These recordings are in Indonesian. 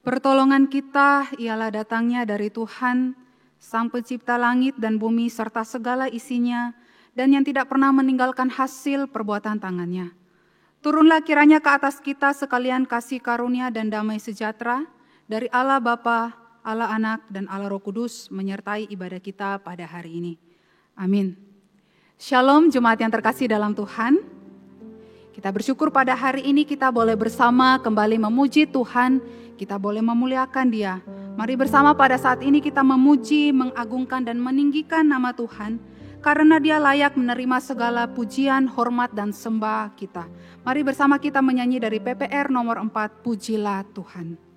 Pertolongan kita ialah datangnya dari Tuhan, Sang Pencipta langit dan bumi serta segala isinya, dan yang tidak pernah meninggalkan hasil perbuatan tangannya. Turunlah kiranya ke atas kita sekalian kasih karunia dan damai sejahtera dari Allah Bapa, Allah Anak, dan Allah Roh Kudus menyertai ibadah kita pada hari ini. Amin. Shalom jemaat yang terkasih dalam Tuhan. Kita bersyukur pada hari ini kita boleh bersama kembali memuji Tuhan, kita boleh memuliakan Dia. Mari bersama pada saat ini kita memuji, mengagungkan dan meninggikan nama Tuhan, karena Dia layak menerima segala pujian, hormat dan sembah kita. Mari bersama kita menyanyi dari PPR nomor 4, Pujilah Tuhan.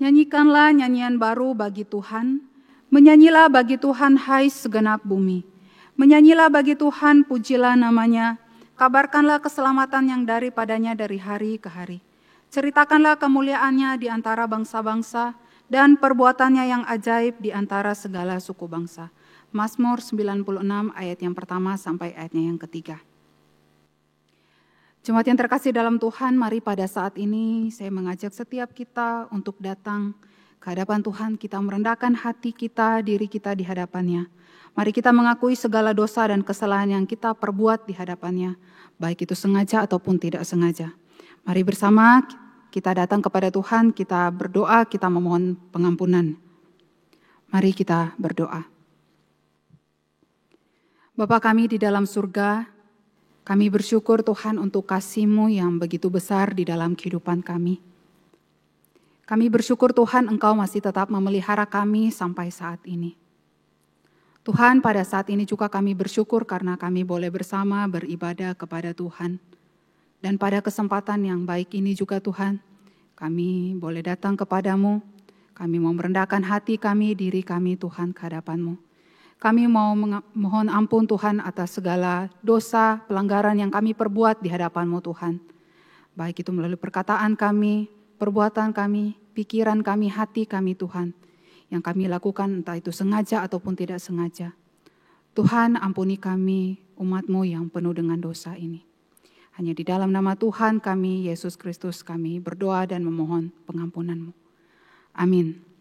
Nyanyikanlah nyanyian baru bagi Tuhan, menyanyilah bagi Tuhan hai segenap bumi. Menyanyilah bagi Tuhan, pujilah namanya, kabarkanlah keselamatan yang daripadanya dari hari ke hari. Ceritakanlah kemuliaannya di antara bangsa-bangsa dan perbuatannya yang ajaib di antara segala suku bangsa. Mazmur 96 ayat yang pertama sampai ayatnya yang ketiga. Jemaat yang terkasih dalam Tuhan, mari pada saat ini saya mengajak setiap kita untuk datang ke hadapan Tuhan. Kita merendahkan hati kita, diri kita di hadapannya. Mari kita mengakui segala dosa dan kesalahan yang kita perbuat di hadapannya, baik itu sengaja ataupun tidak sengaja. Mari bersama kita datang kepada Tuhan, kita berdoa, kita memohon pengampunan. Mari kita berdoa. Bapa kami di dalam surga, kami bersyukur Tuhan untuk kasih-Mu yang begitu besar di dalam kehidupan kami. Kami bersyukur Tuhan Engkau masih tetap memelihara kami sampai saat ini. Tuhan, pada saat ini juga kami bersyukur karena kami boleh bersama beribadah kepada Tuhan. Dan pada kesempatan yang baik ini juga Tuhan, kami boleh datang kepadamu, kami mau merendahkan hati kami, diri kami Tuhan ke hadapan-Mu. Kami mau mohon ampun Tuhan atas segala dosa, pelanggaran yang kami perbuat di hadapan-Mu Tuhan. Baik itu melalui perkataan kami, perbuatan kami, pikiran kami, hati kami Tuhan. Yang kami lakukan entah itu sengaja ataupun tidak sengaja. Tuhan ampuni kami, umat-Mu yang penuh dengan dosa ini. Hanya di dalam nama Tuhan kami, Yesus Kristus, kami berdoa dan memohon pengampunan-Mu. Amin.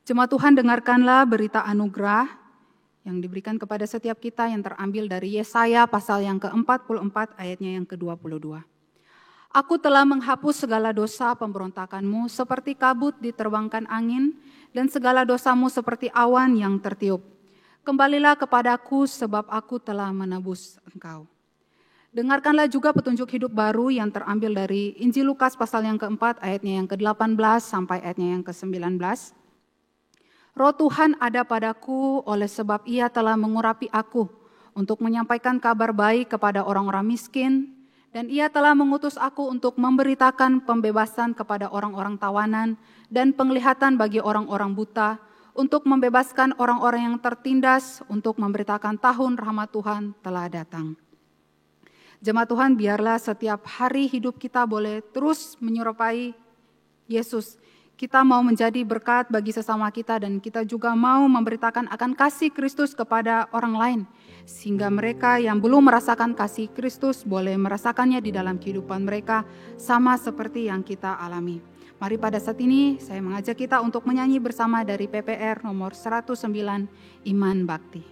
Jemaat Tuhan, dengarkanlah berita anugerah yang diberikan kepada setiap kita yang terambil dari Yesaya pasal yang ke-44 ayatnya yang ke-22. Aku telah menghapus segala dosa pemberontakanmu seperti kabut diterbangkan angin dan segala dosamu seperti awan yang tertiup. Kembalilah kepadaku sebab aku telah menebus engkau. Dengarkanlah juga petunjuk hidup baru yang terambil dari Injil Lukas pasal yang ke-4 ayatnya yang ke-18 sampai ayatnya yang ke-19. Roh Tuhan ada padaku oleh sebab Ia telah mengurapi aku untuk menyampaikan kabar baik kepada orang-orang miskin, dan Ia telah mengutus aku untuk memberitakan pembebasan kepada orang-orang tawanan dan penglihatan bagi orang-orang buta, untuk membebaskan orang-orang yang tertindas, untuk memberitakan tahun rahmat Tuhan telah datang. Jemaat Tuhan, biarlah setiap hari hidup kita boleh terus menyerupai Yesus. Kita mau menjadi berkat bagi sesama kita dan kita juga mau memberitakan akan kasih Kristus kepada orang lain. Sehingga mereka yang belum merasakan kasih Kristus boleh merasakannya di dalam kehidupan mereka sama seperti yang kita alami. Mari pada saat ini saya mengajak kita untuk menyanyi bersama dari PPR nomor 109, Iman Bakti.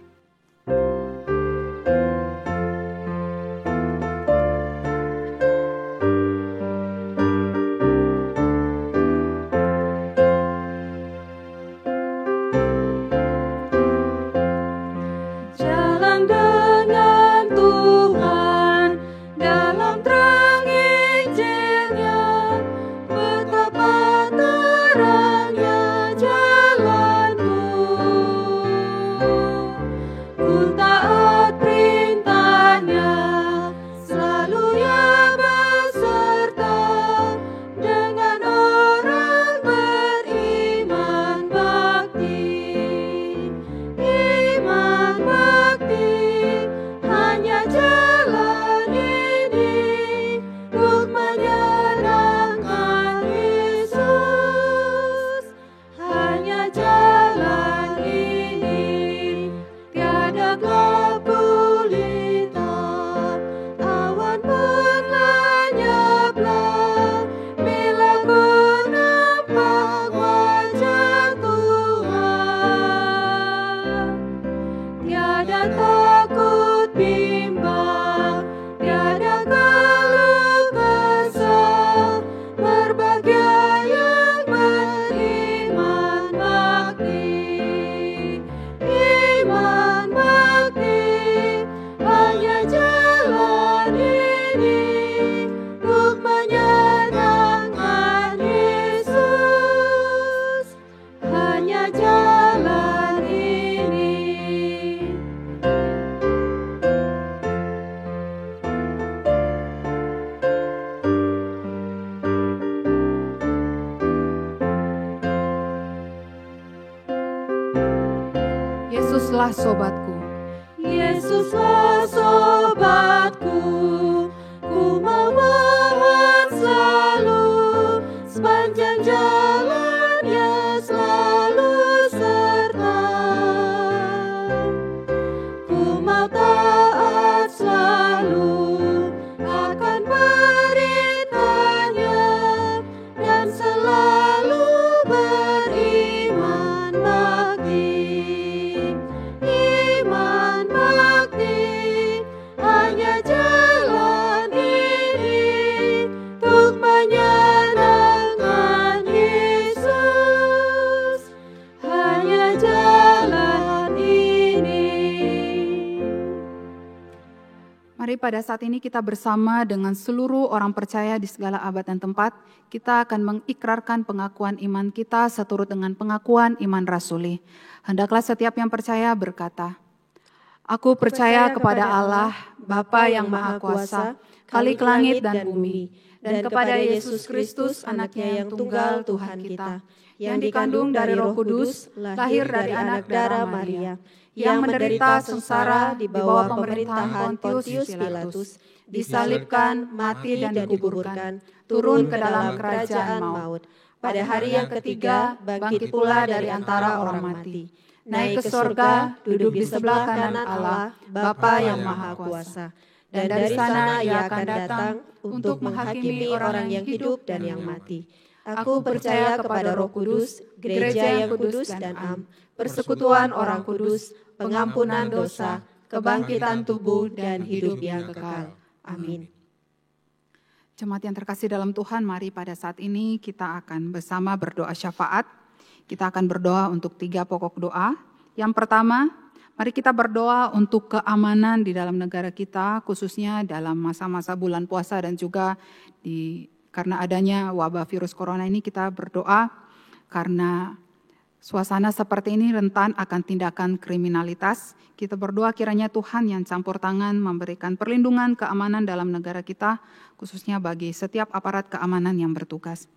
Yesuslah sobatku, Yesuslah sobatku, ku mohon selalu, sepanjang jalannya selalu serta. Ku mau taat selalu akan beritanya, dan selalu beriman bakti. Iman bakti, hanya jalan ini untuk menyenangkan Yesus. Hanya jalan ini. Mari pada saat ini kita bersama dengan seluruh orang percaya di segala abad dan tempat, kita akan mengikrarkan pengakuan iman kita seturut dengan pengakuan iman rasuli. Hendaklah setiap yang percaya berkata, Aku percaya kepada Allah, Bapa yang Maha Kuasa, Khalik langit dan bumi, dan kepada Yesus Kristus, anaknya yang tunggal Tuhan kita, yang dikandung dari Roh Kudus, lahir dari anak darah Maria, yang menderita sengsara di bawah pemerintahan Pontius Pilatus, disalibkan, mati dan dikuburkan, turun ke dalam kerajaan maut. Pada hari yang ketiga, bangkit pula dari antara orang mati, naik ke sorga, duduk di sebelah kanan Allah, Bapa yang Maha Kuasa. Dan dari sana Ia akan datang untuk menghakimi orang yang hidup dan yang mati. Aku percaya kepada Roh Kudus, gereja yang kudus dan am, persekutuan orang kudus, pengampunan dosa, kebangkitan tubuh dan hidup yang kekal. Amin. Jemaat yang terkasih dalam Tuhan, mari pada saat ini kita akan bersama berdoa syafaat. Kita akan berdoa untuk 3 pokok doa. Yang pertama, mari kita berdoa untuk keamanan di dalam negara kita, khususnya dalam masa-masa bulan puasa dan juga karena adanya wabah virus corona ini, kita berdoa karena Suasana seperti ini rentan akan tindakan kriminalitas. Kita berdoa kiranya Tuhan yang campur tangan memberikan perlindungan keamanan dalam negara kita, khususnya bagi setiap aparat keamanan yang bertugas.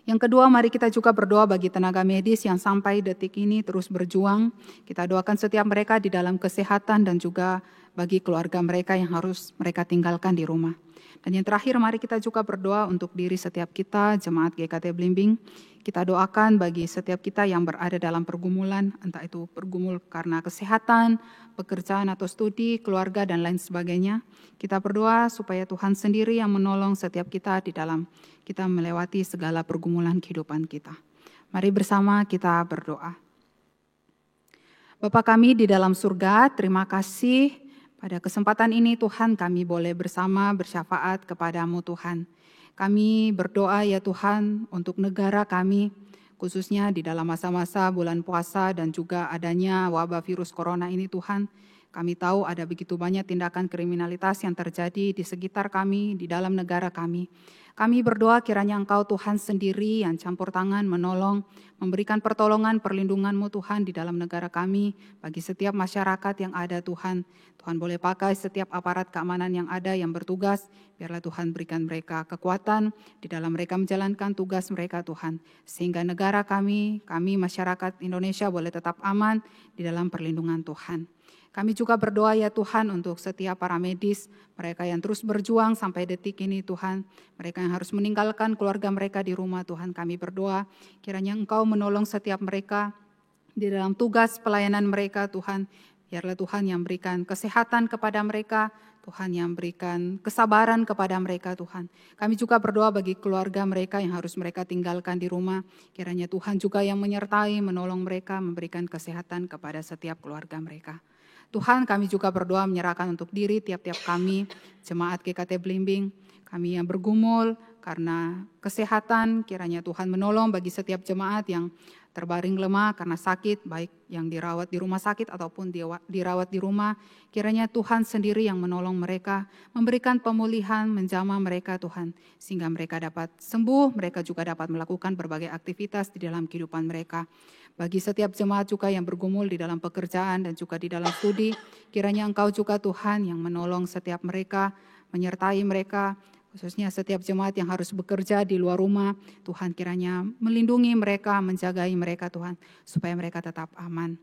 Yang kedua, mari kita juga berdoa bagi tenaga medis yang sampai detik ini terus berjuang. Kita doakan setiap mereka di dalam kesehatan dan juga bagi keluarga mereka yang harus mereka tinggalkan di rumah. Dan yang terakhir, mari kita juga berdoa untuk diri setiap kita, jemaat GKT Blimbing. Kita doakan bagi setiap kita yang berada dalam pergumulan, entah itu pergumul karena kesehatan, pekerjaan atau studi, keluarga, dan lain sebagainya. Kita berdoa supaya Tuhan sendiri yang menolong setiap kita di dalam kita melewati segala pergumulan kehidupan kita. Mari bersama kita berdoa. Bapa kami di dalam surga, terima kasih pada kesempatan ini Tuhan kami boleh bersama bersyafaat kepadamu Tuhan. Kami berdoa ya Tuhan untuk negara kami, khususnya di dalam masa-masa bulan puasa dan juga adanya wabah virus corona ini Tuhan. Kami tahu ada begitu banyak tindakan kriminalitas yang terjadi di sekitar kami, di dalam negara kami. Kami berdoa kiranya Engkau Tuhan sendiri yang campur tangan menolong, memberikan pertolongan perlindungan-Mu Tuhan di dalam negara kami, bagi setiap masyarakat yang ada Tuhan. Tuhan boleh pakai setiap aparat keamanan yang ada yang bertugas, biarlah Tuhan berikan mereka kekuatan di dalam mereka menjalankan tugas mereka Tuhan. Sehingga negara kami masyarakat Indonesia boleh tetap aman di dalam perlindungan Tuhan. Kami juga berdoa ya Tuhan untuk setiap para medis, mereka yang terus berjuang sampai detik ini Tuhan. Mereka yang harus meninggalkan keluarga mereka di rumah Tuhan. Kami berdoa kiranya Engkau menolong setiap mereka di dalam tugas pelayanan mereka Tuhan. Biarlah Tuhan yang berikan kesehatan kepada mereka, Tuhan yang berikan kesabaran kepada mereka Tuhan. Kami juga berdoa bagi keluarga mereka yang harus mereka tinggalkan di rumah. Kiranya Tuhan juga yang menyertai, menolong mereka, memberikan kesehatan kepada setiap keluarga mereka. Tuhan kami juga berdoa menyerahkan untuk diri tiap-tiap kami, jemaat GKT Blimbing, kami yang bergumul karena kesehatan, kiranya Tuhan menolong bagi setiap jemaat yang terbaring lemah karena sakit, baik yang dirawat di rumah sakit ataupun dirawat di rumah. Kiranya Tuhan sendiri yang menolong mereka, memberikan pemulihan, menjamah mereka Tuhan, sehingga mereka dapat sembuh, mereka juga dapat melakukan berbagai aktivitas di dalam kehidupan mereka. Bagi setiap jemaat juga yang bergumul di dalam pekerjaan dan juga di dalam studi, kiranya Engkau juga Tuhan yang menolong setiap mereka, menyertai mereka, khususnya setiap jemaat yang harus bekerja di luar rumah, Tuhan kiranya melindungi mereka, menjagai mereka Tuhan, supaya mereka tetap aman.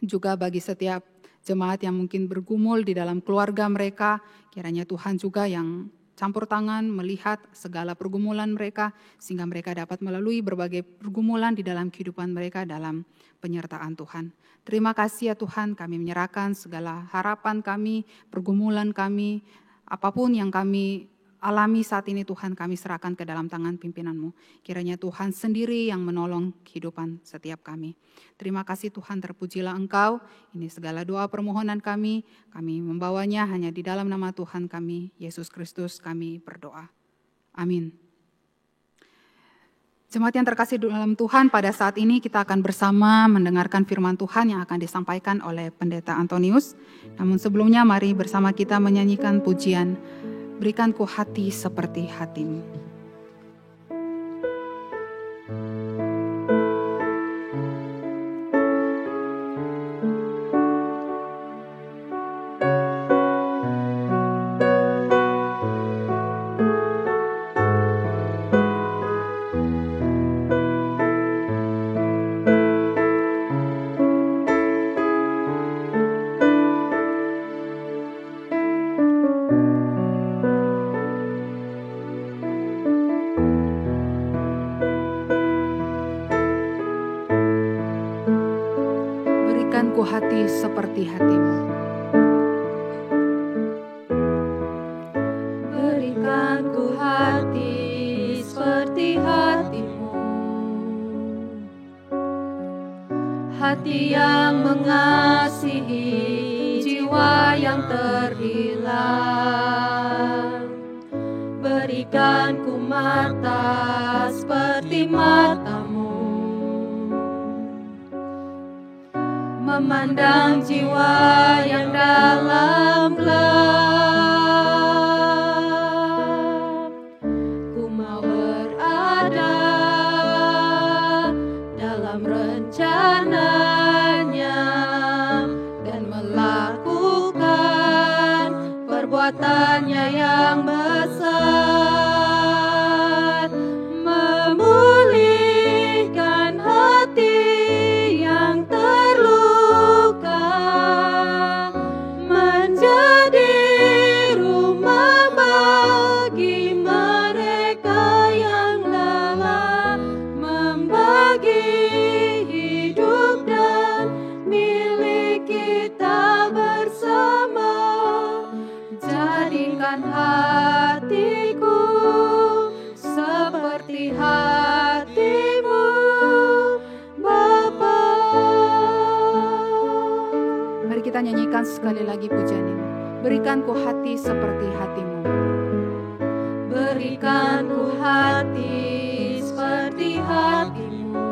Juga bagi setiap jemaat yang mungkin bergumul di dalam keluarga mereka, kiranya Tuhan juga yang campur tangan melihat segala pergumulan mereka, sehingga mereka dapat melalui berbagai pergumulan di dalam kehidupan mereka dalam penyertaan Tuhan. Terima kasih ya Tuhan, kami menyerahkan segala harapan kami, pergumulan kami, apapun yang kami alami saat ini Tuhan, kami serahkan ke dalam tangan pimpinan-Mu. Kiranya Tuhan sendiri yang menolong kehidupan setiap kami. Terima kasih Tuhan, terpujilah Engkau. Ini segala doa permohonan kami membawanya hanya di dalam nama Tuhan kami, Yesus Kristus kami berdoa. Amin. Jemaat yang terkasih dalam Tuhan, pada saat ini kita akan bersama mendengarkan firman Tuhan yang akan disampaikan oleh Pendeta Antonius. Namun sebelumnya mari bersama kita menyanyikan pujian Berikanku hati seperti hatimu. Hati seperti hatimu. Berikanku hati seperti hatimu, hati yang mengasihi jiwa yang terhilang. Berikanku mata seperti matamu, memandang jiwa yang dalam gelap. Ku mau berada dalam rencana perbuatannya yang besar, memulihkan hati yang terluka, menjadi rumah bagi mereka yang lelah, membagi hidup dan milik kita bersama. Jadikan hatiku seperti hatimu, Bapa. Mari kita nyanyikan sekali lagi pujian ini. Berikanku hati seperti hatimu. Berikanku hati seperti hatimu,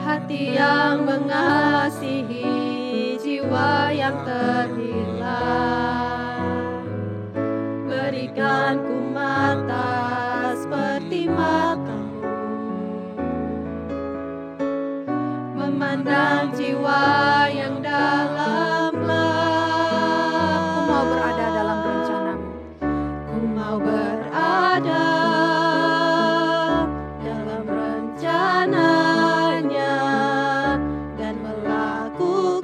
hati yang mengasihi jiwa yang terhilang. Berikanku mata seperti matamu, memandang jiwa yang dalam gelap. Ku mau berada dalam rencanamu. Ku mau berada dalam rencananya dan melakukan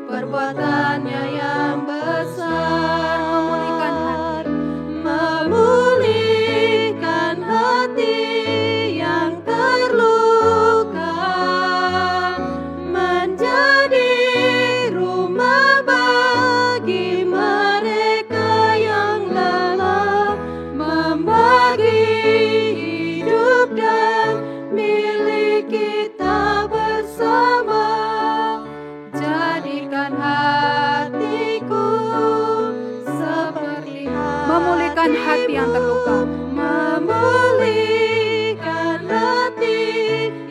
perbuatannya yang besar, memulihkan hati yang terluka, menjadi rumah bagi mereka yang lelah, membagi hidup dan milik kita bersama. Jadikan hatiku seperti hatimu, Memulihkan hati yang terluka, memulihkan hati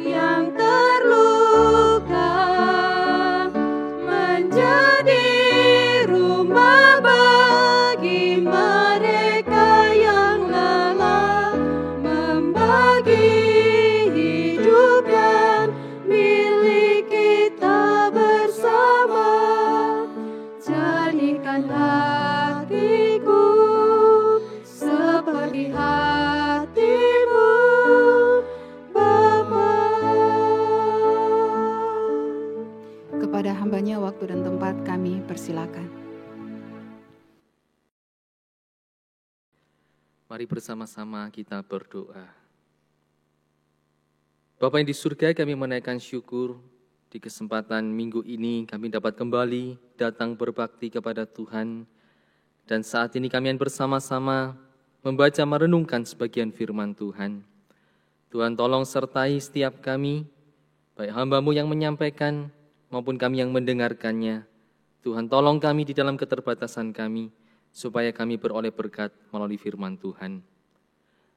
yang terluka, menjadi rumah bagi mereka yang lelah, membagi hidup dan milik kita bersama. Jadikan hatiku seperti hatimu, Bapa. kepada hambanya waktu dan tempat kami persilakan. Mari bersama-sama kita berdoa. Bapa yang di surga, kami menaikkan syukur di kesempatan minggu ini kami dapat kembali datang berbakti kepada Tuhan. Dan saat ini kami bersama-sama membaca merenungkan sebagian firman Tuhan. Tuhan tolong sertai setiap kami, baik hamba-Mu yang menyampaikan maupun kami yang mendengarkannya. Tuhan tolong kami di dalam keterbatasan kami, supaya kami beroleh berkat melalui firman Tuhan.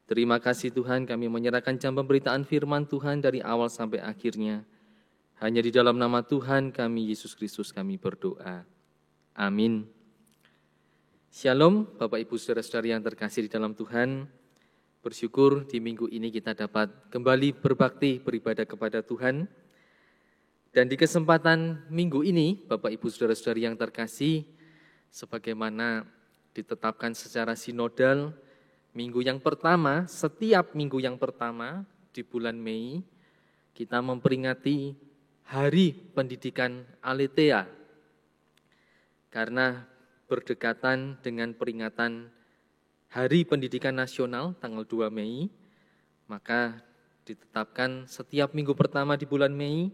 Terima kasih Tuhan, kami menyerahkan jam pemberitaan firman Tuhan dari awal sampai akhirnya. Hanya di dalam nama Tuhan kami, Yesus Kristus, kami berdoa. Amin. Shalom, Bapak Ibu Saudara-saudari yang terkasih di dalam Tuhan. Bersyukur di minggu ini kita dapat kembali berbakti, beribadah kepada Tuhan. Dan di kesempatan minggu ini, Bapak Ibu Saudara-saudari yang terkasih, sebagaimana ditetapkan secara sinodal, minggu yang pertama, setiap minggu yang pertama di bulan Mei, kita memperingati Hari Pendidikan Aletheia. Karena berdekatan dengan peringatan Hari Pendidikan Nasional tanggal 2 Mei, maka ditetapkan setiap minggu pertama di bulan Mei,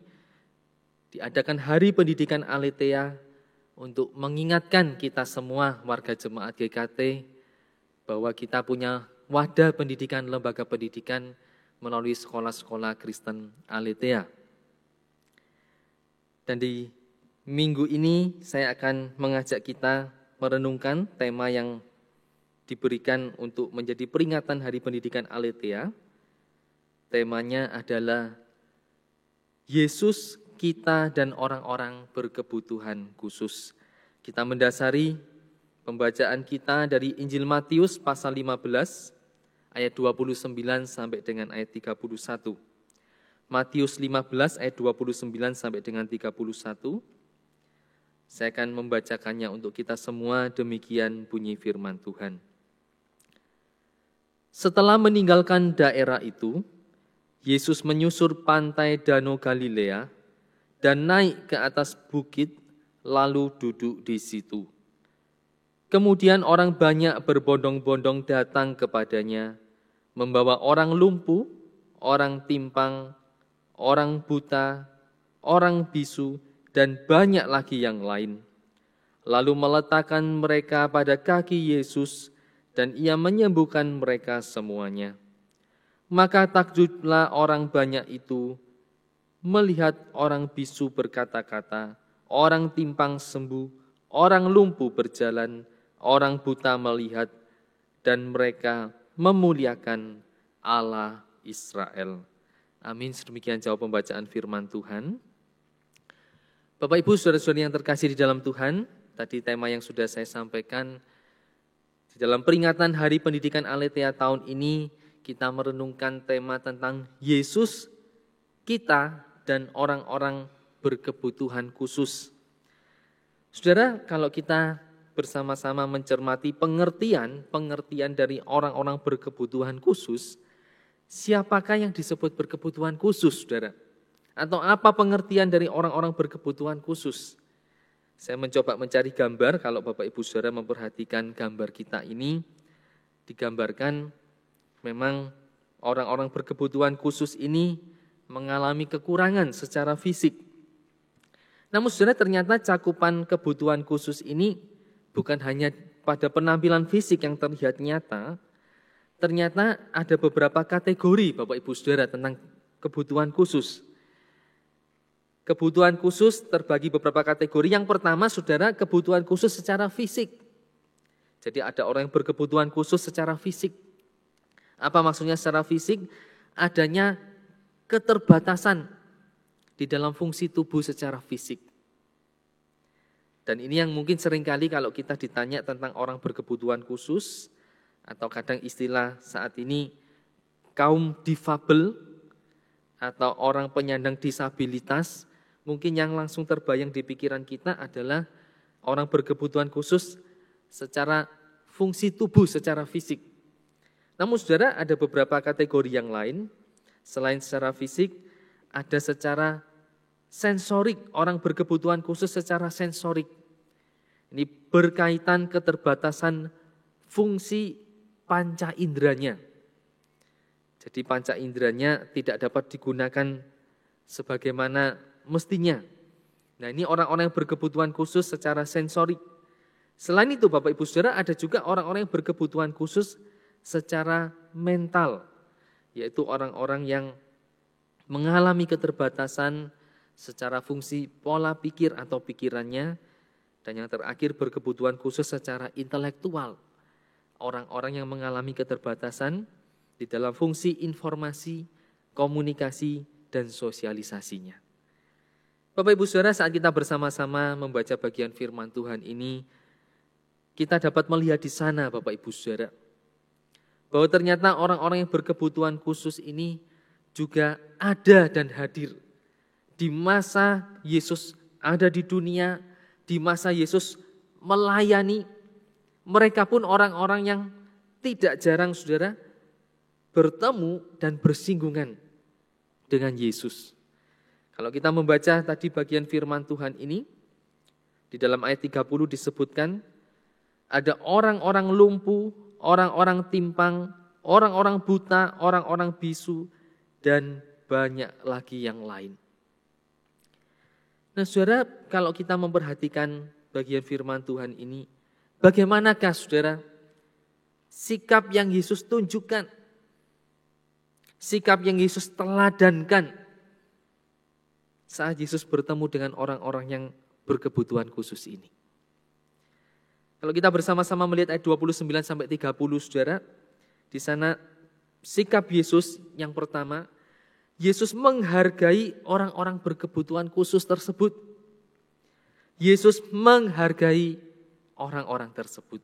diadakan Hari Pendidikan Aletheia untuk mengingatkan kita semua warga jemaat GKT bahwa kita punya wadah pendidikan, lembaga pendidikan melalui sekolah-sekolah Kristen Aletheia. Dan di minggu ini saya akan mengajak kita merenungkan tema yang diberikan untuk menjadi peringatan Hari Pendidikan Aletheia. Temanya adalah Yesus, kita dan orang-orang berkebutuhan khusus. Kita mendasari pembacaan kita dari Injil Matius pasal 15 ayat 29 sampai dengan ayat 31. Matius 15 ayat 29 sampai dengan 31. Saya akan membacakannya untuk kita semua, demikian bunyi firman Tuhan. Setelah meninggalkan daerah itu, Yesus menyusur pantai Danau Galilea dan naik ke atas bukit, lalu duduk di situ. Kemudian orang banyak berbondong-bondong datang kepadanya, membawa orang lumpuh, orang timpang, orang buta, orang bisu, dan banyak lagi yang lain. Lalu meletakkan mereka pada kaki Yesus, dan ia menyembuhkan mereka semuanya. Maka takjublah orang banyak itu melihat orang bisu berkata-kata, orang timpang sembuh, orang lumpuh berjalan, orang buta melihat, dan mereka memuliakan Allah Israel. Amin. Sedemikian jawab pembacaan firman Tuhan. Bapak Ibu saudara-saudari yang terkasih di dalam Tuhan, tadi tema yang sudah saya sampaikan, di dalam peringatan Hari Pendidikan Aletheia tahun ini, kita merenungkan tema tentang Yesus, kita, dan orang-orang berkebutuhan khusus. Saudara, kalau kita bersama-sama mencermati pengertian dari orang-orang berkebutuhan khusus, siapakah yang disebut berkebutuhan khusus, saudara? Atau apa pengertian dari orang-orang berkebutuhan khusus? Saya mencoba mencari gambar, kalau Bapak Ibu Saudara memperhatikan gambar kita ini, digambarkan memang orang-orang berkebutuhan khusus ini mengalami kekurangan secara fisik. Namun saudara, ternyata cakupan kebutuhan khusus ini bukan hanya pada penampilan fisik yang terlihat nyata, ternyata ada beberapa kategori Bapak Ibu Saudara tentang kebutuhan khusus. Kebutuhan khusus terbagi beberapa kategori. Yang pertama, saudara, kebutuhan khusus secara fisik. Jadi ada orang yang berkebutuhan khusus secara fisik. Apa maksudnya secara fisik? Adanya keterbatasan di dalam fungsi tubuh secara fisik. Dan ini yang mungkin seringkali kalau kita ditanya tentang orang berkebutuhan khusus, atau kadang istilah saat ini kaum difabel, atau orang penyandang disabilitas, mungkin yang langsung terbayang di pikiran kita adalah orang berkebutuhan khusus secara fungsi tubuh secara fisik. Namun saudara, ada beberapa kategori yang lain. Selain secara fisik, ada secara sensorik, orang berkebutuhan khusus secara sensorik. Ini berkaitan keterbatasan fungsi panca inderanya. Jadi panca inderanya tidak dapat digunakan sebagaimana mestinya. Nah, ini orang-orang yang berkebutuhan khusus secara sensorik. Selain itu Bapak Ibu Saudara, ada juga orang-orang yang berkebutuhan khusus secara mental, yaitu orang-orang yang mengalami keterbatasan secara fungsi pola pikir atau pikirannya, dan yang terakhir berkebutuhan khusus secara intelektual, orang-orang yang mengalami keterbatasan di dalam fungsi informasi, komunikasi, dan sosialisasinya. Bapak Ibu Saudara, saat kita bersama-sama membaca bagian firman Tuhan ini, kita dapat melihat di sana Bapak Ibu Saudara, bahwa ternyata orang-orang yang berkebutuhan khusus ini juga ada dan hadir. Di masa Yesus ada di dunia, di masa Yesus melayani, mereka pun orang-orang yang tidak jarang saudara bertemu dan bersinggungan dengan Yesus. Kalau kita membaca tadi bagian firman Tuhan ini, di dalam ayat 30 disebutkan, ada orang-orang lumpuh, orang-orang timpang, orang-orang buta, orang-orang bisu, dan banyak lagi yang lain. Nah saudara, kalau kita memperhatikan bagian firman Tuhan ini, bagaimanakah saudara sikap yang Yesus tunjukkan, sikap yang Yesus teladankan saat Yesus bertemu dengan orang-orang yang berkebutuhan khusus ini. Kalau kita bersama-sama melihat ayat 29-30 saudara, di sana sikap Yesus yang pertama, Yesus menghargai orang-orang berkebutuhan khusus tersebut. Yesus menghargai orang-orang tersebut.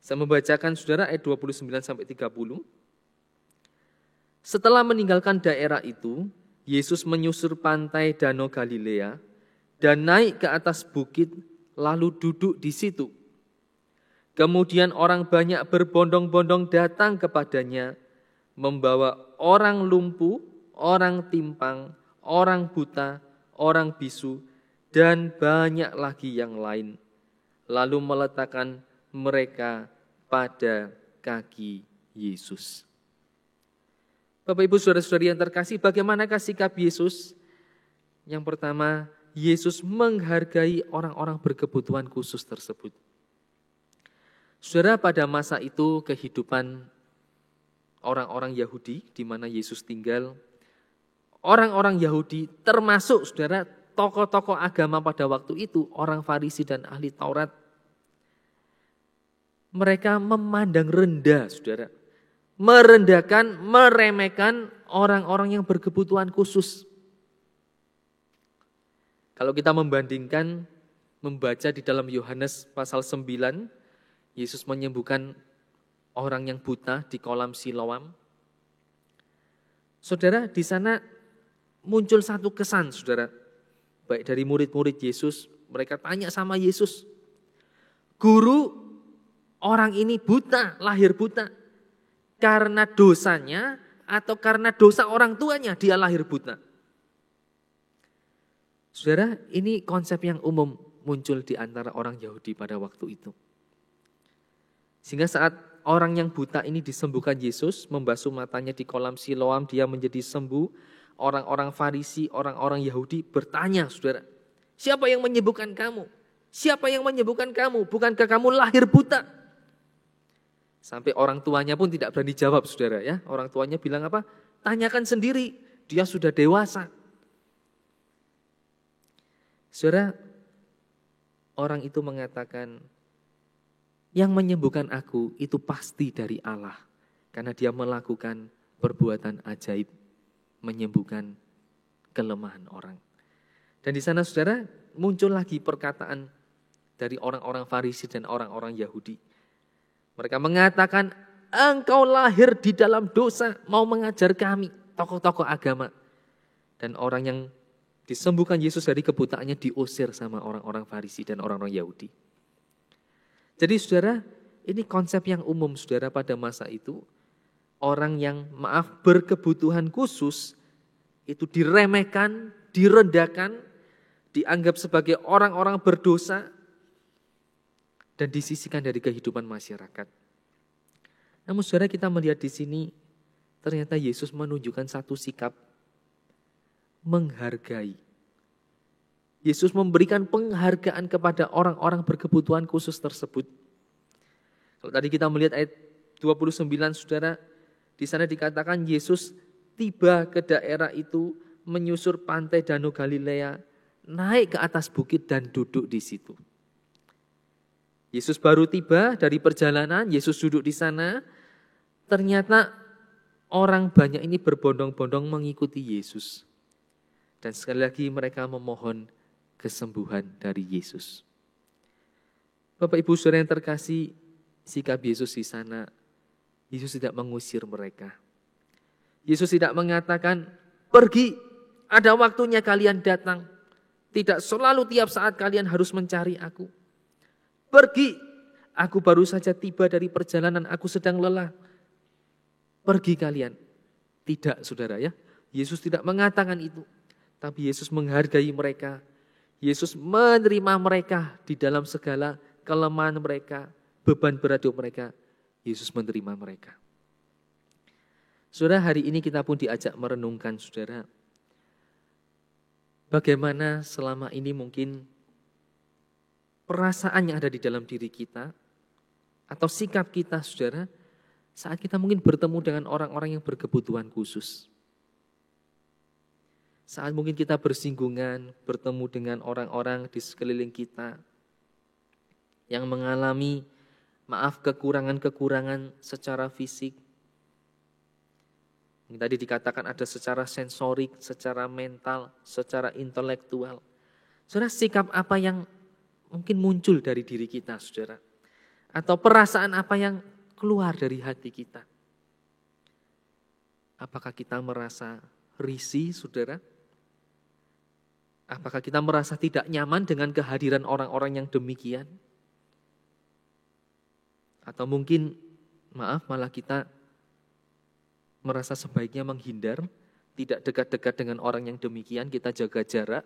Saya membacakan saudara ayat 29-30. Setelah meninggalkan daerah itu, Yesus menyusur pantai Danau Galilea dan naik ke atas bukit lalu duduk di situ. Kemudian orang banyak berbondong-bondong datang kepadanya, membawa orang lumpuh, orang timpang, orang buta, orang bisu, dan banyak lagi yang lain. Lalu meletakkan mereka pada kaki Yesus. Bapak Ibu Saudara-saudari yang terkasih, bagaimanakah sikap Yesus? Yang pertama, Yesus menghargai orang-orang berkebutuhan khusus tersebut. Saudara, pada masa itu kehidupan orang-orang Yahudi di mana Yesus tinggal, orang-orang Yahudi termasuk saudara tokoh-tokoh agama pada waktu itu, orang Farisi dan ahli Taurat, mereka memandang rendah saudara, merendahkan, meremehkan orang-orang yang berkebutuhan khusus. Kalau kita membandingkan, membaca di dalam Yohanes pasal 9, Yesus menyembuhkan orang yang buta di kolam Siloam. Saudara, di sana muncul satu kesan, saudara. Baik dari murid-murid Yesus, mereka tanya sama Yesus, "Guru, orang ini buta, lahir buta. Karena dosanya atau karena dosa orang tuanya dia lahir buta?" Saudara, ini konsep yang umum muncul di antara orang Yahudi pada waktu itu. Sehingga saat orang yang buta ini disembuhkan Yesus, membasuh matanya di kolam Siloam, dia menjadi sembuh. Orang-orang Farisi, orang-orang Yahudi bertanya, saudara, "Siapa yang menyembuhkan kamu? Siapa yang menyembuhkan kamu? Bukankah kamu lahir buta?" Sampai orang tuanya pun tidak berani jawab, saudara ya. Orang tuanya bilang apa? "Tanyakan sendiri, dia sudah dewasa." Saudara, orang itu mengatakan, "Yang menyembuhkan aku itu pasti dari Allah, karena dia melakukan perbuatan ajaib, menyembuhkan kelemahan orang." Dan di sana saudara muncul lagi perkataan dari orang-orang Farisi dan orang-orang Yahudi. Mereka mengatakan, "Engkau lahir di dalam dosa, mau mengajar kami, tokoh-tokoh agama." Dan orang yang disembuhkan Yesus dari kebutaannya diusir sama orang-orang Farisi dan orang-orang Yahudi. Jadi saudara, ini konsep yang umum saudara pada masa itu. Orang yang berkebutuhan khusus itu diremehkan, direndahkan, dianggap sebagai orang-orang berdosa dan disisihkan dari kehidupan masyarakat. Namun saudara, kita melihat di sini ternyata Yesus menunjukkan satu sikap menghargai. Yesus memberikan penghargaan kepada orang-orang berkebutuhan khusus tersebut. Kalau tadi kita melihat ayat 29 saudara, di sana dikatakan Yesus tiba ke daerah itu, menyusur pantai Danau Galilea, naik ke atas bukit dan duduk di situ. Yesus baru tiba dari perjalanan, Yesus duduk di sana, ternyata orang banyak ini berbondong-bondong mengikuti Yesus. Dan sekali lagi mereka memohon kesembuhan dari Yesus. Bapak Ibu Saudara yang terkasih, sikap Yesus di sana, Yesus tidak mengusir mereka. Yesus tidak mengatakan, "Pergi, ada waktunya kalian datang. Tidak selalu tiap saat kalian harus mencari aku. Pergi, aku baru saja tiba dari perjalanan, aku sedang lelah. Pergi kalian." Tidak saudara ya, Yesus tidak mengatakan itu. Tapi Yesus menghargai mereka. Yesus menerima mereka di dalam segala kelemahan mereka, beban berat hidup mereka. Yesus menerima mereka. Saudara, hari ini kita pun diajak merenungkan saudara, bagaimana selama ini mungkin perasaan yang ada di dalam diri kita atau sikap kita saudara, saat kita mungkin bertemu dengan orang-orang yang berkebutuhan khusus. Saat mungkin kita bersinggungan, bertemu dengan orang-orang di sekeliling kita yang mengalami kekurangan-kekurangan secara fisik. Yang tadi dikatakan ada secara sensorik, secara mental, secara intelektual. Saudara, sikap apa yang mungkin muncul dari diri kita, saudara? Atau perasaan apa yang keluar dari hati kita? Apakah kita merasa risih, saudara? Apakah kita merasa Apakah kita merasa tidak nyaman dengan kehadiran orang-orang yang demikian? Atau mungkin, malah kita merasa sebaiknya menghindar, tidak dekat-dekat dengan orang yang demikian, kita jaga jarak.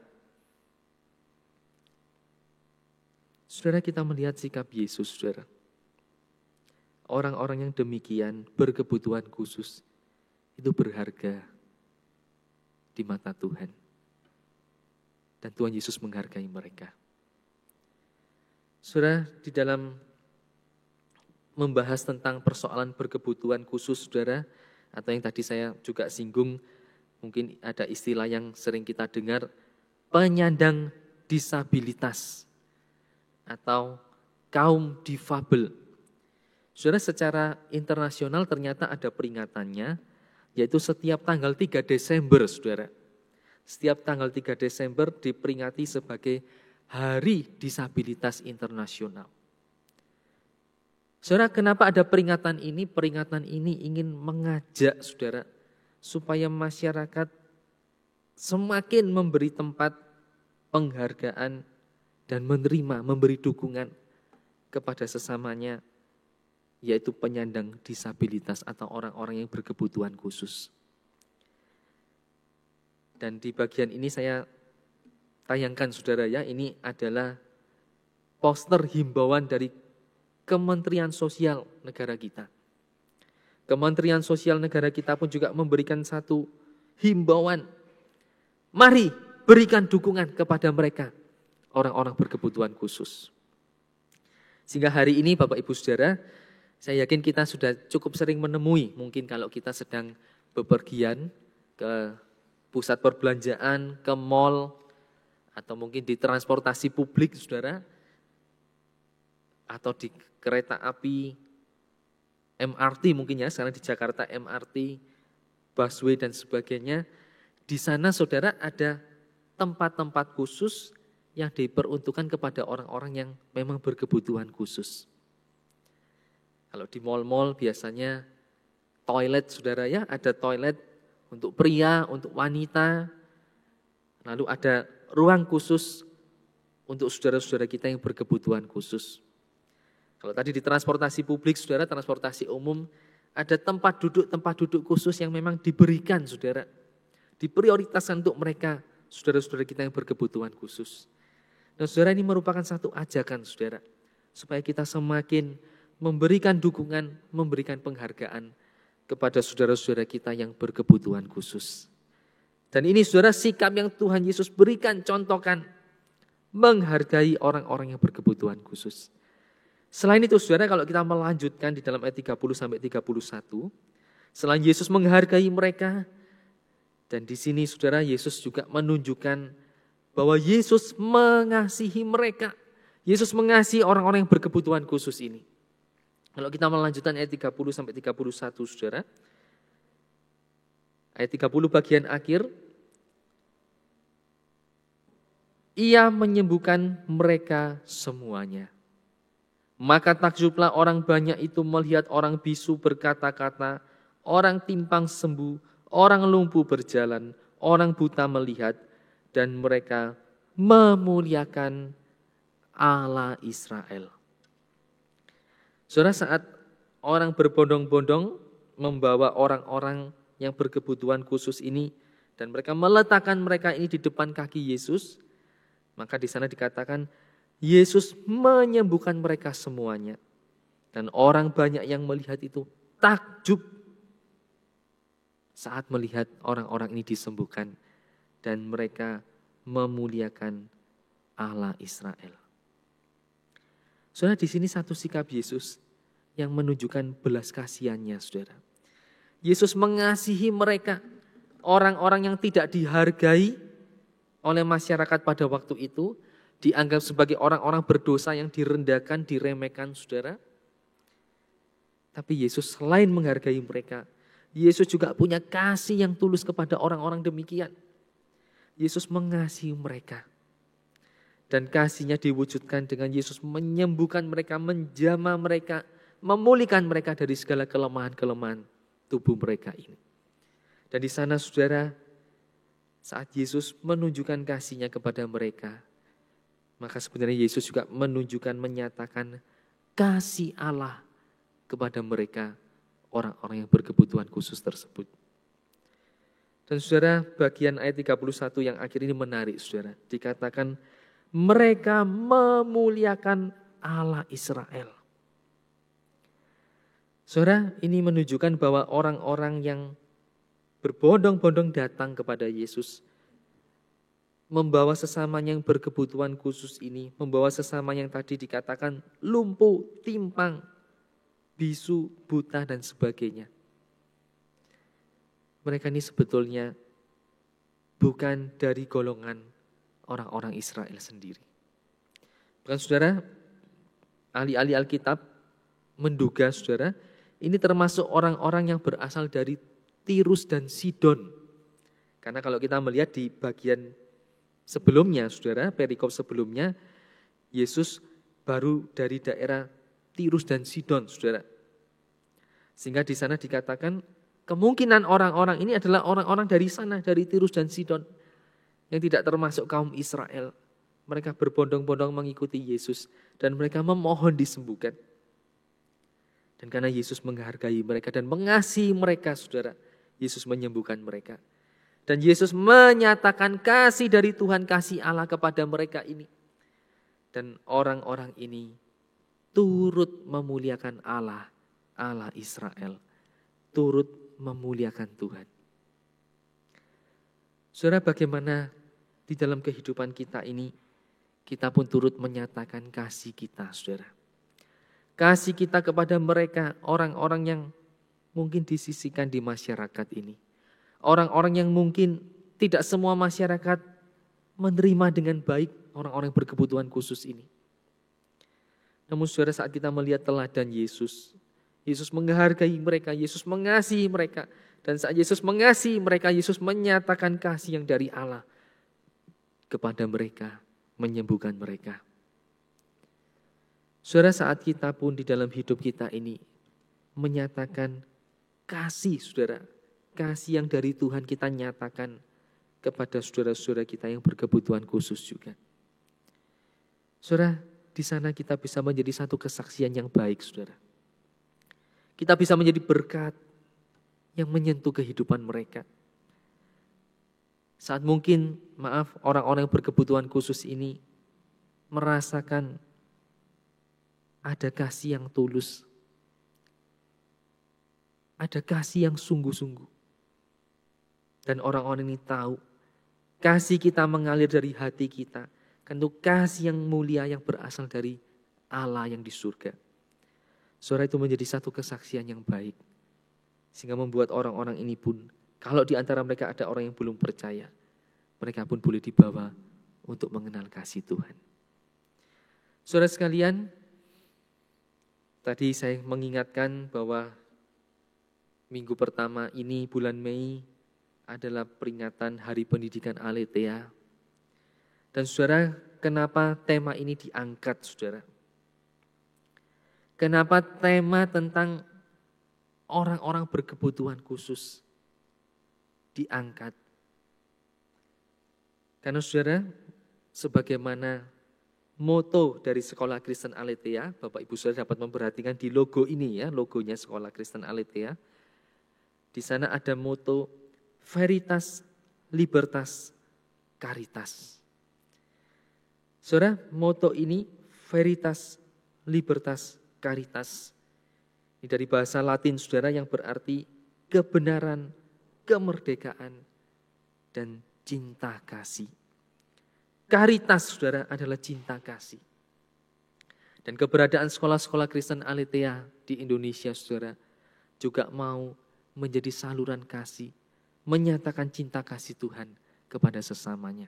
Saudara, kita melihat sikap Yesus, saudara. Orang-orang yang demikian berkebutuhan khusus itu berharga di mata Tuhan. Dan Tuhan Yesus menghargai mereka. Saudara, di dalam membahas tentang persoalan berkebutuhan khusus, saudara, atau yang tadi saya juga singgung, mungkin ada istilah yang sering kita dengar, penyandang disabilitas atau kaum difabel. Saudara, secara internasional ternyata ada peringatannya, yaitu setiap tanggal 3 Desember, saudara. Setiap tanggal 3 Desember diperingati sebagai Hari Disabilitas Internasional. Saudara, kenapa ada peringatan ini? Peringatan ini ingin mengajak saudara, supaya masyarakat semakin memberi tempat penghargaan dan menerima, memberi dukungan kepada sesamanya, yaitu penyandang disabilitas atau orang-orang yang berkebutuhan khusus. Dan di bagian ini saya tayangkan saudara ya, ini adalah poster himbauan dari Kementerian Sosial negara kita. Kementerian Sosial negara kita pun juga memberikan satu himbauan. Mari berikan dukungan kepada mereka, orang-orang berkebutuhan khusus. Sehingga hari ini Bapak Ibu Saudara, saya yakin kita sudah cukup sering menemui, mungkin kalau kita sedang bepergian ke pusat perbelanjaan, ke mal, atau mungkin di transportasi publik, saudara, atau di kereta api, MRT mungkin ya, sekarang di Jakarta MRT, busway dan sebagainya. Di sana saudara ada tempat-tempat khusus yang diperuntukkan kepada orang-orang yang memang berkebutuhan khusus. Kalau di mal-mal biasanya toilet saudara ya, ada toilet untuk pria, untuk wanita. Lalu ada ruang khusus untuk saudara-saudara kita yang berkebutuhan khusus. Kalau tadi di transportasi publik saudara, transportasi umum, ada tempat duduk khusus yang memang diberikan saudara. Diprioritaskan untuk mereka, saudara-saudara kita yang berkebutuhan khusus. Dan saudara, ini merupakan satu ajakan saudara, supaya kita semakin memberikan dukungan, memberikan penghargaan kepada saudara-saudara kita yang berkebutuhan khusus. Dan ini saudara sikap yang Tuhan Yesus berikan, contohkan, menghargai orang-orang yang berkebutuhan khusus. Selain itu saudara, kalau kita melanjutkan di dalam ayat 30-31, selain Yesus menghargai mereka, dan di sini saudara Yesus juga menunjukkan bahwa Yesus mengasihi mereka. Yesus mengasihi orang-orang yang berkebutuhan khusus ini. Kalau kita melanjutkan ayat 30-31 saudara, ayat 30 bagian akhir, Ia menyembuhkan mereka semuanya. Maka takjublah orang banyak itu melihat orang bisu berkata-kata, orang timpang sembuh, orang lumpuh berjalan, orang buta melihat, dan mereka memuliakan Allah Israel. Saudara, saat orang berbondong-bondong membawa orang-orang yang berkebutuhan khusus ini dan mereka meletakkan mereka ini di depan kaki Yesus, maka di sana dikatakan Yesus menyembuhkan mereka semuanya. Dan orang banyak yang melihat itu takjub saat melihat orang-orang ini disembuhkan dan mereka memuliakan Allah Israel. Saudara, di sini satu sikap Yesus yang menunjukkan belas kasihannya, saudara. Yesus mengasihi mereka, orang-orang yang tidak dihargai oleh masyarakat pada waktu itu, dianggap sebagai orang-orang berdosa yang direndahkan, diremehkan, saudara. Tapi Yesus selain menghargai mereka, Yesus juga punya kasih yang tulus kepada orang-orang demikian. Yesus mengasihi mereka. Dan kasihnya diwujudkan dengan Yesus menyembuhkan mereka, menjamah mereka, memulihkan mereka dari segala kelemahan-kelemahan tubuh mereka ini. Dan di sana saudara, Saat Yesus menunjukkan kasih-Nya kepada mereka, maka sebenarnya Yesus juga menunjukkan, menyatakan kasih Allah kepada mereka, orang-orang yang berkebutuhan khusus tersebut. Dan saudara, bagian ayat 31 yang akhir ini menarik saudara. Dikatakan mereka memuliakan Allah Israel. Saudara, ini menunjukkan bahwa orang-orang yang berbondong-bondong datang kepada Yesus, membawa sesama yang berkebutuhan khusus ini, membawa sesama yang tadi dikatakan lumpuh, timpang, bisu, buta dan sebagainya. Mereka ini sebetulnya bukan dari golongan orang-orang Israel sendiri. Bukan saudara, ahli-ahli Alkitab menduga saudara, ini termasuk orang-orang yang berasal dari Tirus dan Sidon. Karena kalau kita melihat di bagian sebelumnya saudara, perikop sebelumnya, Yesus baru dari daerah Tirus dan Sidon saudara. Sehingga di sana dikatakan kemungkinan orang-orang ini adalah orang-orang dari sana, dari Tirus dan Sidon, yang tidak termasuk kaum Israel. Mereka berbondong-bondong mengikuti Yesus dan mereka memohon disembuhkan. Dan karena Yesus menghargai mereka dan mengasihi mereka, saudara, Yesus menyembuhkan mereka. Dan Yesus menyatakan kasih dari Tuhan, kasih Allah kepada mereka ini. Dan orang-orang ini turut memuliakan Allah, Allah Israel, turut memuliakan Tuhan. Saudara, bagaimana di dalam kehidupan kita ini, kita pun turut menyatakan kasih kita, saudara. Kasih kita kepada mereka, orang-orang yang mungkin disisihkan di masyarakat ini. Orang-orang yang mungkin tidak semua masyarakat menerima dengan baik orang-orang yang berkebutuhan khusus ini. Namun saudara, saat kita melihat teladan Yesus, Yesus menghargai mereka, Yesus mengasihi mereka. Dan saat Yesus mengasihi mereka, Yesus menyatakan kasih yang dari Allah kepada mereka, menyembuhkan mereka. Saudara, saat kita pun di dalam hidup kita ini menyatakan kasih, saudara, kasih yang dari Tuhan kita nyatakan kepada saudara-saudara kita yang berkebutuhan khusus juga. Saudara, di sana kita bisa menjadi satu kesaksian yang baik, saudara. Kita bisa menjadi berkat yang menyentuh kehidupan mereka. Saat mungkin, orang-orang yang berkebutuhan khusus ini merasakan ada kasih yang tulus, ada kasih yang sungguh-sungguh. Dan orang-orang ini tahu, kasih kita mengalir dari hati kita, karena kasih yang mulia yang berasal dari Allah yang di surga. Saudara, itu menjadi satu kesaksian yang baik. Sehingga membuat orang-orang ini pun, kalau di antara mereka ada orang yang belum percaya, mereka pun boleh dibawa untuk mengenal kasih Tuhan. Saudara sekalian, tadi saya mengingatkan bahwa minggu pertama ini bulan Mei adalah peringatan Hari Pendidikan Aletheia. Dan saudara, kenapa tema ini diangkat, saudara? Kenapa tema tentang orang-orang berkebutuhan khusus diangkat? Karena saudara, sebagaimana moto dari Sekolah Kristen Aletheia, Bapak Ibu saudara dapat memperhatikan di logo ini ya, logonya Sekolah Kristen Aletheia. Di sana ada moto Veritas, Libertas, Caritas. Saudara, moto ini Veritas, Libertas, Caritas. Ini dari bahasa Latin saudara yang berarti kebenaran, kemerdekaan, dan cinta kasih. Caritas saudara adalah cinta kasih. Dan keberadaan sekolah-sekolah Kristen Aletheia di Indonesia saudara juga mau menjadi saluran kasih, menyatakan cinta kasih Tuhan kepada sesamanya.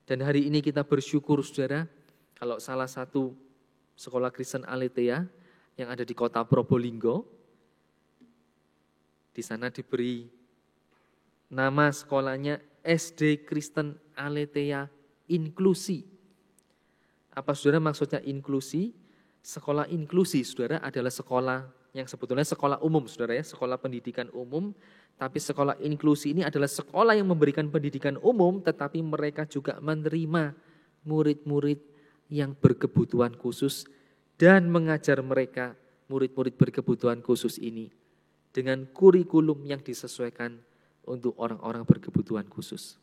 Dan hari ini kita bersyukur saudara, kalau salah satu sekolah Kristen Aletheia yang ada di kota Probolinggo, di sana diberi nama sekolahnya SD Kristen Aletheia Inklusi. Apa saudara maksudnya inklusi? Sekolah inklusi saudara adalah sekolah yang sebetulnya sekolah umum saudara ya, sekolah pendidikan umum, Tapi sekolah inklusi ini adalah sekolah yang memberikan pendidikan umum, tetapi mereka juga menerima murid-murid yang berkebutuhan khusus dan mengajar mereka, murid-murid berkebutuhan khusus ini, dengan kurikulum yang disesuaikan untuk orang-orang berkebutuhan khusus.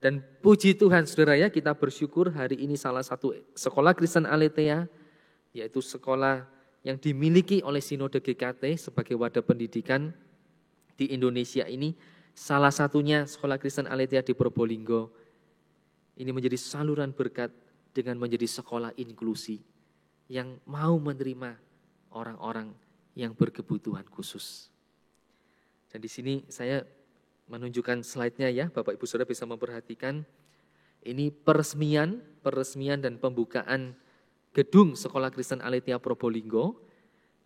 Dan puji Tuhan saudara ya, kita bersyukur hari ini salah satu sekolah Kristen Aletheia, yaitu sekolah yang dimiliki oleh Sinode GKT sebagai wadah pendidikan di Indonesia ini, salah satunya sekolah Kristen Aletheia di Probolinggo. Ini menjadi saluran berkat dengan menjadi sekolah inklusi yang mau menerima orang-orang yang berkebutuhan khusus. Dan di sini saya menunjukkan slide-nya ya, Bapak Ibu Saudara bisa memperhatikan. Ini peresmian dan pembukaan gedung Sekolah Kristen Aletheia Probolinggo,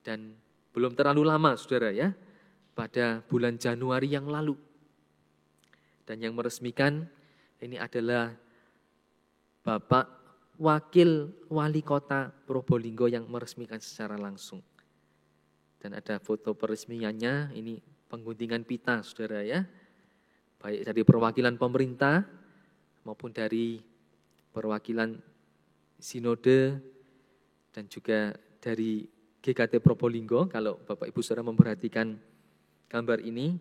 dan belum terlalu lama saudara ya, pada bulan Januari yang lalu. Dan yang meresmikan ini adalah Bapak Wakil Wali Kota Probolinggo yang meresmikan secara langsung. Dan ada foto peresmiannya, ini pengguntingan pita saudara ya, baik dari perwakilan pemerintah maupun dari perwakilan Sinode dan juga dari GKT Probolinggo. Kalau Bapak Ibu Saudara memperhatikan gambar ini,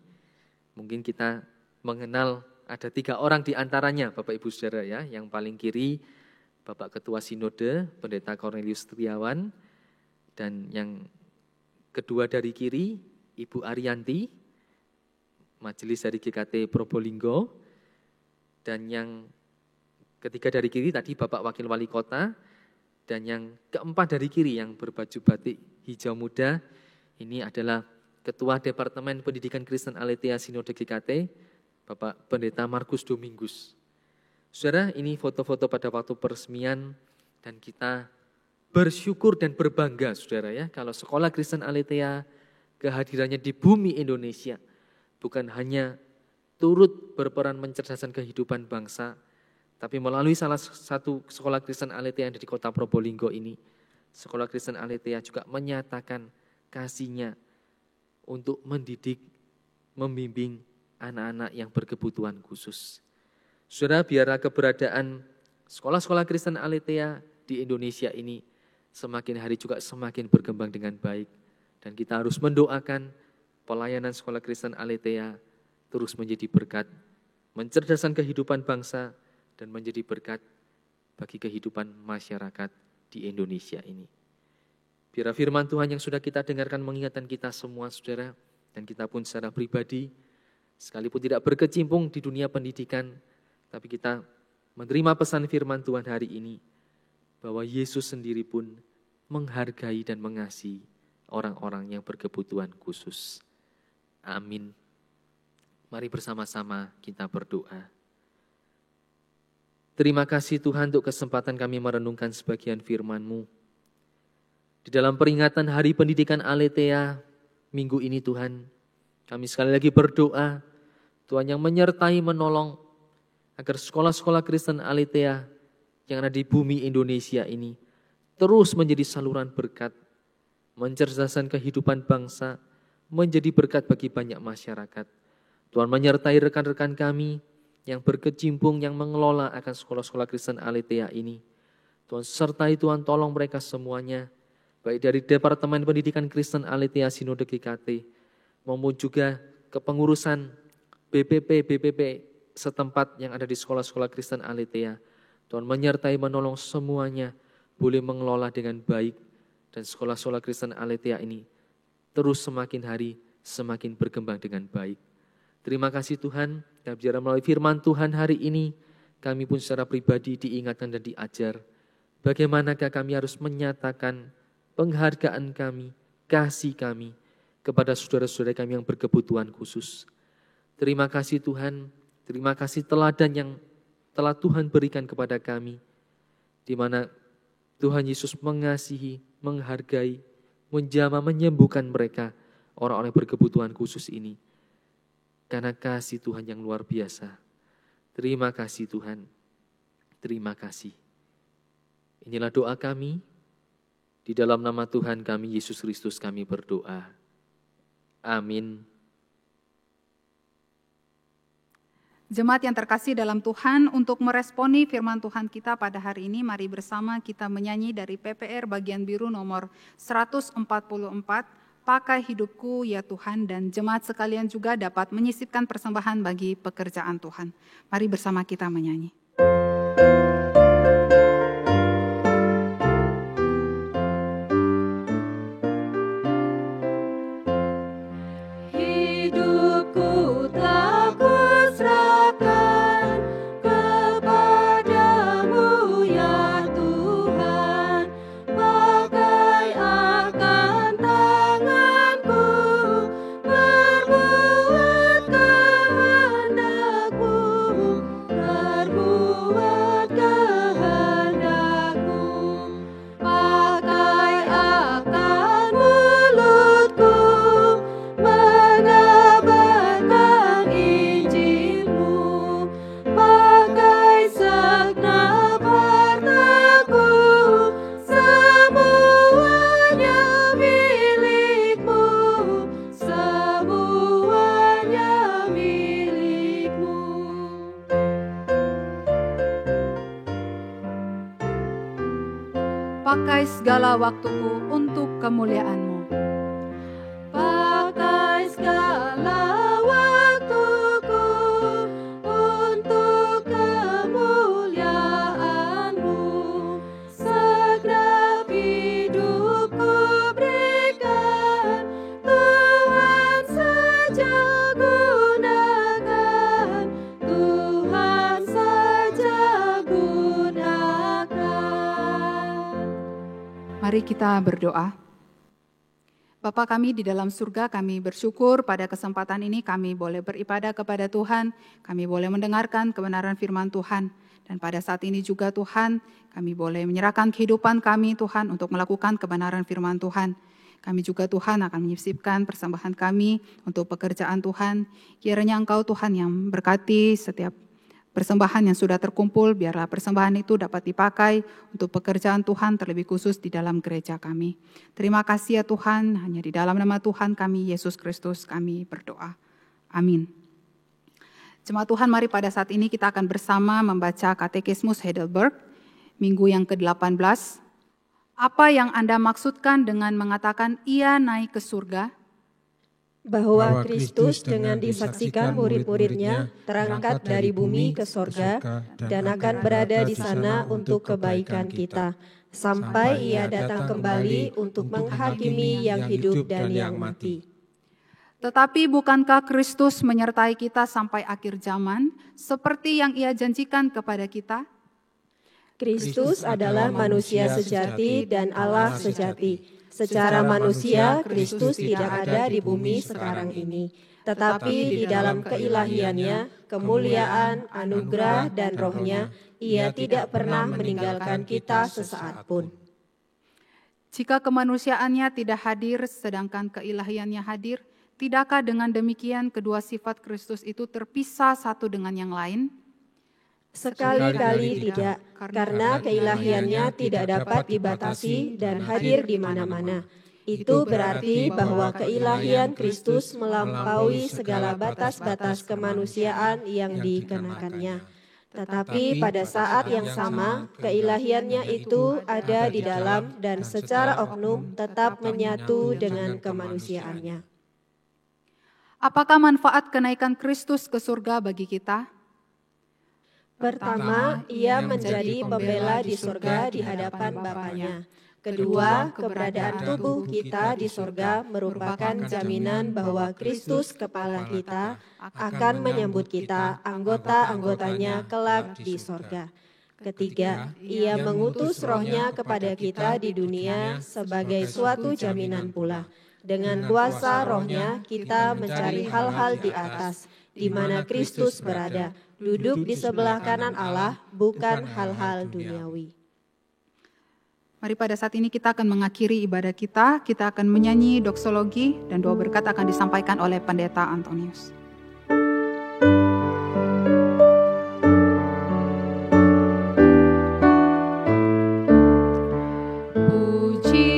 mungkin kita mengenal ada 3 orang di antaranya Bapak Ibu Saudara ya. Yang paling kiri Bapak Ketua Sinode, Pendeta Cornelius Triawan, dan yang kedua dari kiri Ibu Arianti, majelis dari GKT Probolinggo, dan yang ketiga dari kiri tadi Bapak Wakil Wali Kota, dan yang keempat dari kiri yang berbaju batik hijau muda, ini adalah Ketua Departemen Pendidikan Kristen Aletheia Sinode GKT, Bapak Pendeta Markus Domingus. Saudara, ini foto-foto pada waktu peresmian, dan kita bersyukur dan berbangga saudara ya, kalau Sekolah Kristen Aletheia kehadirannya di bumi Indonesia bukan hanya turut berperan mencerdaskan kehidupan bangsa, tapi melalui salah satu sekolah Kristen Aletheia yang ada di kota Probolinggo ini, Sekolah Kristen Aletheia juga menyatakan kasih-Nya untuk mendidik, membimbing anak-anak yang berkebutuhan khusus. Saudara, biarlah keberadaan sekolah-sekolah Kristen Aletheia di Indonesia ini semakin hari juga semakin berkembang dengan baik. Dan kita harus mendoakan pelayanan sekolah Kristen Aletheia terus menjadi berkat, mencerdaskan kehidupan bangsa, dan menjadi berkat bagi kehidupan masyarakat di Indonesia ini. Biar firman Tuhan yang sudah kita dengarkan mengingatkan kita semua saudara, dan kita pun secara pribadi, sekalipun tidak berkecimpung di dunia pendidikan, tapi kita menerima pesan firman Tuhan hari ini, bahwa Yesus sendiri pun menghargai dan mengasihi orang-orang yang berkebutuhan khusus. Amin. Mari bersama-sama kita berdoa. Terima kasih Tuhan untuk kesempatan kami merenungkan sebagian firman-Mu. Di dalam peringatan Hari Pendidikan Aletheia minggu ini Tuhan, kami sekali lagi berdoa, Tuhan yang menyertai menolong agar sekolah-sekolah Kristen Aletheia yang ada di bumi Indonesia ini terus menjadi saluran berkat, mencerdaskan kehidupan bangsa, menjadi berkat bagi banyak masyarakat. Tuhan menyertai rekan-rekan kami yang berkecimpung, yang mengelola akan sekolah-sekolah Kristen Aletheia ini. Tuhan sertai, Tuhan tolong mereka semuanya, baik dari Departemen Pendidikan Kristen Aletheia Sinode GKT, maupun juga kepengurusan BPP setempat yang ada di sekolah-sekolah Kristen Aletheia. Tuhan menyertai menolong semuanya, boleh mengelola dengan baik, dan sekolah-sekolah Kristen Aletheia ini terus semakin hari semakin berkembang dengan baik. Terima kasih Tuhan, kami bicara melalui firman Tuhan hari ini, kami pun secara pribadi diingatkan dan diajar, bagaimanakah kami harus menyatakan penghargaan kami, kasih kami, kepada saudara-saudara kami yang berkebutuhan khusus. Terima kasih Tuhan, terima kasih teladan yang telah Tuhan berikan kepada kami, di mana Tuhan Yesus mengasihi, menghargai, menjamah, menyembuhkan mereka, orang-orang yang berkebutuhan khusus ini. Karena kasih Tuhan yang luar biasa. Terima kasih Tuhan, terima kasih. Inilah doa kami, di dalam nama Tuhan kami Yesus Kristus kami berdoa. Amin. Jemaat yang terkasih dalam Tuhan, untuk meresponi firman Tuhan kita pada hari ini, mari bersama kita menyanyi dari PPR bagian biru nomor 144, Pakai Hidupku ya Tuhan, dan jemaat sekalian juga dapat menyisipkan persembahan bagi pekerjaan Tuhan. Mari bersama kita menyanyi. Pakai segala waktuku untuk kemuliaan-Mu. Pakai segala waktuku untuk kemuliaan-Mu. Segenap hidupku berikan, Tuhan saja gunakan, Tuhan saja gunakan. Mari kita berdoa. Bapa kami di dalam surga, kami bersyukur pada kesempatan ini kami boleh beribadah kepada Tuhan, kami boleh mendengarkan kebenaran firman Tuhan. Dan pada saat ini juga Tuhan, kami boleh menyerahkan kehidupan kami Tuhan untuk melakukan kebenaran firman Tuhan. Kami juga Tuhan akan menyisipkan persembahan kami untuk pekerjaan Tuhan. Kiranya Engkau Tuhan yang berkati setiap persembahan yang sudah terkumpul, biarlah persembahan itu dapat dipakai untuk pekerjaan Tuhan terlebih khusus di dalam gereja kami. Terima kasih ya Tuhan, hanya di dalam nama Tuhan kami, Yesus Kristus, kami berdoa. Amin. Jemaat Tuhan, mari pada saat ini kita akan bersama membaca Katekismus Heidelberg, minggu yang ke-18. Apa yang Anda maksudkan dengan mengatakan ia naik ke surga? Bahwa Kristus dengan disaksikan murid-muridnya terangkat dari bumi ke sorga dan akan berada di sana untuk kebaikan kita, sampai ia datang kembali untuk menghakimi yang hidup dan yang mati. Tetapi bukankah Kristus menyertai kita sampai akhir zaman, seperti yang ia janjikan kepada kita? Kristus adalah manusia sejati dan Allah sejati. Secara manusia, Kristus tidak ada di bumi sekarang ini. Tetapi di dalam keilahiannya, kemuliaan, anugerah, dan rohnya, ia tidak pernah meninggalkan kita sesaat pun. Jika kemanusiaannya tidak hadir, sedangkan keilahiannya hadir, tidakkah dengan demikian kedua sifat Kristus itu terpisah satu dengan yang lain? Sekali-kali tidak, karena keilahiannya tidak dapat dibatasi dan hadir di mana-mana. Itu berarti bahwa keilahian Kristus melampaui segala batas-batas kemanusiaan yang dikenakannya. Tetapi pada saat yang sama, keilahiannya itu ada di dalam dan secara oknum tetap menyatu dengan kemanusiaannya. Apakah manfaat kenaikan Kristus ke surga bagi kita? Pertama, ia menjadi pembela di surga di hadapan Bapanya. Kedua, keberadaan tubuh kita di surga merupakan jaminan bahwa Kristus kepala kita akan menyambut kita, anggota-anggotanya kelak di surga. Ketiga, ia mengutus rohnya kepada kita di dunia sebagai suatu jaminan pula. Dengan kuasa rohnya kita mencari hal-hal di atas, di mana Kristus berada, duduk di sebelah kanan Allah, bukan hal-hal duniawi. Mari pada saat ini kita akan mengakhiri ibadah kita akan menyanyi doksologi dan doa berkat akan disampaikan oleh Pendeta Antonius. Puji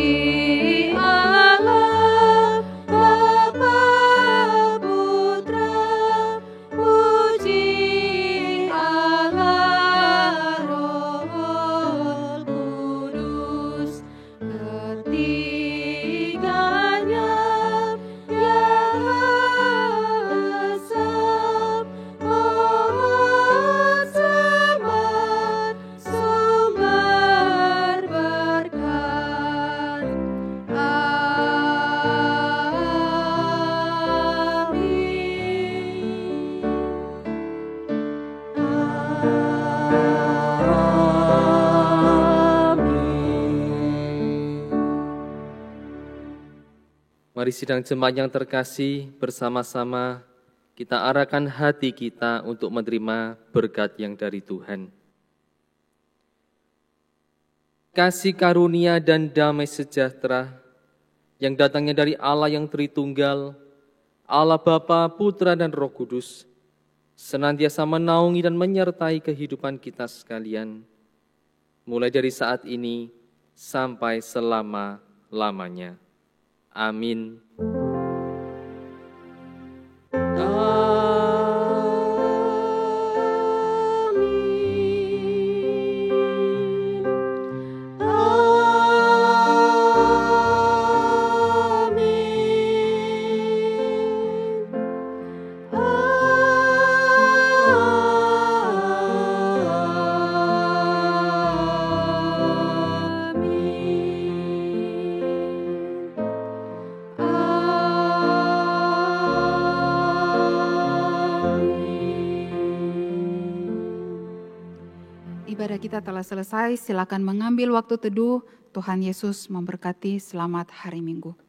Mari sidang jemaat yang terkasih, bersama-sama kita arahkan hati kita untuk menerima berkat yang dari Tuhan. Kasih karunia dan damai sejahtera yang datangnya dari Allah yang Tritunggal, Allah Bapa, Putra, dan Roh Kudus, senantiasa menaungi dan menyertai kehidupan kita sekalian, mulai dari saat ini sampai selama-lamanya. Amin. Ibadah kita telah selesai, silakan mengambil waktu teduh. Tuhan Yesus memberkati. Selamat hari Minggu.